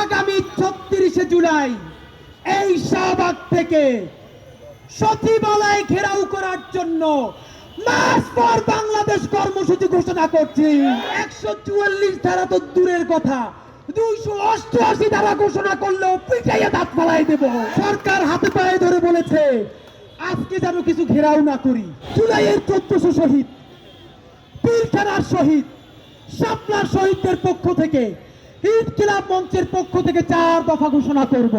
আগামী ৩৬শে জুলাই এই শাহবাগ থেকে সচিবালয় ঘেরাও করার জন্য মার্চ ফর বাংলাদেশ কর্মসূচি ঘোষণা করছি। ১৪৪ ধারা তো দূরের কথা, ২৮৮ ধারা ঘোষণা করলেও পিটাইয়া দাঁত ফালাই দেব। সরকার হাতে পায়ে ধরে বলেছে আজকে যেন কিছু ঘেরাও না করি। জুলাইয়ের ১৪০০ শহীদ, পিলখানার শহীদ, শাপলার শহীদদের পক্ষ থেকে, ইনকিলাব মঞ্চের পক্ষ থেকে ৪ দফা ঘোষণা করব।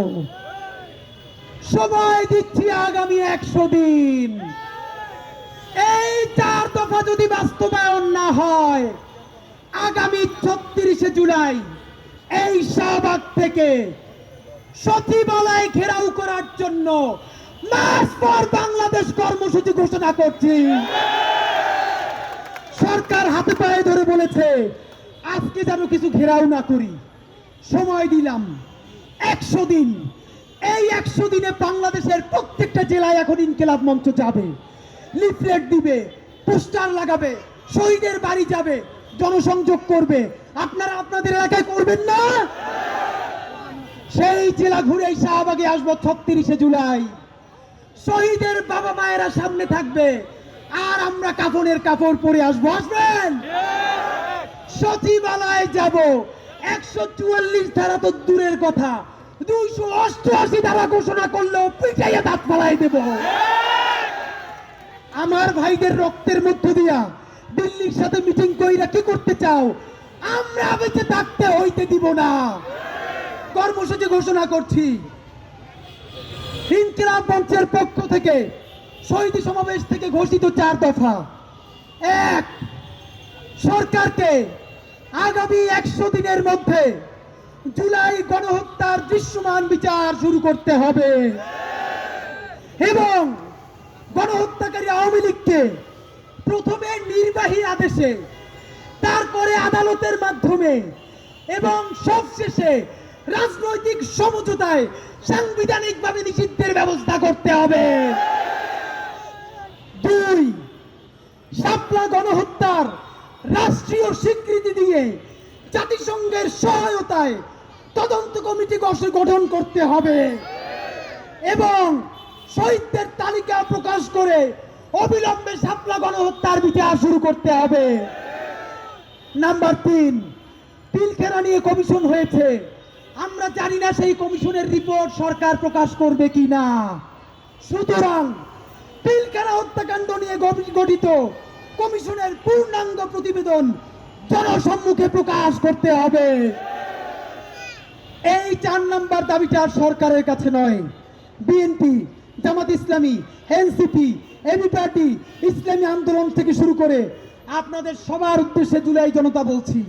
সময় দিচ্ছি আগামী ১০০ দিন। এই ৪ দফা যদি বাস্তবায়ন না হয়, আগামী ৩৬শে জুলাই এই শাহবাগ থেকে সচিবালয় ঘেরাও করার জন্য মার্চ ফর বাংলাদেশ কর্মসূচি ঘোষণা করছি। সরকার হাতে পায়ে ধরে বলেছে আজকে যেন কিছু ঘেরাও না করি। সময় দিলাম ১০০ দিন। এই ১০০ দিনে বাংলাদেশের প্রত্যেকটা জেলায় এখন ইনকিলাব মঞ্চ যাবে, লিফলেট দিবে, পোস্টার লাগাবে, শহীদের বাড়ি যাবে, জনসংযোগ করবে। আপনারা আপনাদের এলাকায় করবেন না? সেই জেলা ঘুরে শাহবাগে আসবো ৩৬শে জুলাই। শহীদের বাবা মায়েরা সামনে থাকবে আর আমরা কাফনের কাপড় পরে আসবো। আসবেন? সচিবালয়ে যাব। ১৪৪ ধারা তো দূরের কথা, ২৮৮ ধারা ঘোষণা করলেও পিটাইয়া দাঁত ফালাই দেব। আমার ভাইদের রক্তের মধ্য দিয়া দিল্লির সাথে মিটিং কইরা কি করতে চাও? আমরা বেঁচে থাকতে হইতে দিব না। কর্মসূচি ঘোষণা করছি। ইনকিলাব মঞ্চের পক্ষ থেকে শহীদ সমাবেশ থেকে ঘোষিত ৪ দফা। ১, সরকারকে আগামী ১০০ দিনের মধ্যে জুলাই গণহত্যার দৃশ্যমান বিচার শুরু করতে হবে এবং গণহত্যাকারী আওয়ামী লীগকে প্রথমে নির্বাহী আদেশে, তারপরে আদালতের মাধ্যমে এবং সবশেষে রাজনৈতিক সমঝোতায় সাংবিধানিকভাবে নিষিদ্ধের ব্যবস্থা করতে হবে। ২, শাপলা গণহত্যার রাষ্ট্রীয় স্বীকৃতি দিয়ে জাতিসংঘের সহায়তায় তদন্ত কমিটি গঠন করতে হবে এবং শহীদদের তালিকা প্রকাশ করে অবিলম্বে শাপলা গণহত্যার বিচার শুরু করতে হবে। নাম্বার ৩, পিলখানা নিয়ে কমিশন হয়েছে। আমরা জানি না সেই কমিশনের রিপোর্ট সরকার প্রকাশ করবে কিনা। সুতরাং পিলখানা হত্যাকাণ্ড নিয়ে গঠিত কমিশনের পূর্ণাঙ্গ প্রতিবেদন জনসম্মুখে প্রকাশ করতে হবে। এই ৪ নম্বর দাবিটা সরকারের কাছে নয়, BNP, Jamaat Islami, NCP, AB party, ইসলামী আন্দোলন থেকে শুরু করে আপনাদের সবার উদ্দেশ্যে জুলাই জনতা বলছি,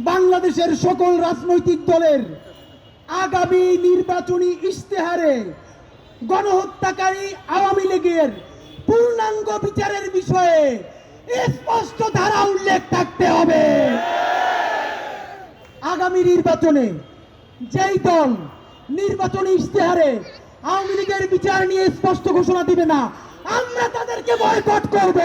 বাংলাদেশের সকল রাজনৈতিক দলের আগামী নির্বাচনী ইশতেহারে গণহত্যাকারী আওয়ামী লীগের পূর্ণাঙ্গ বিচারের বিষয়ে স্পষ্ট ধারা উল্লেখ থাকতে হবে। আগামী নির্বাচনে যেই দল নির্বাচনী ইশতেহারে আওয়ামী লীগের বিচার নিয়ে স্পষ্ট ঘোষণা দিবে না, আমরা তাদেরকে বয়কট করব।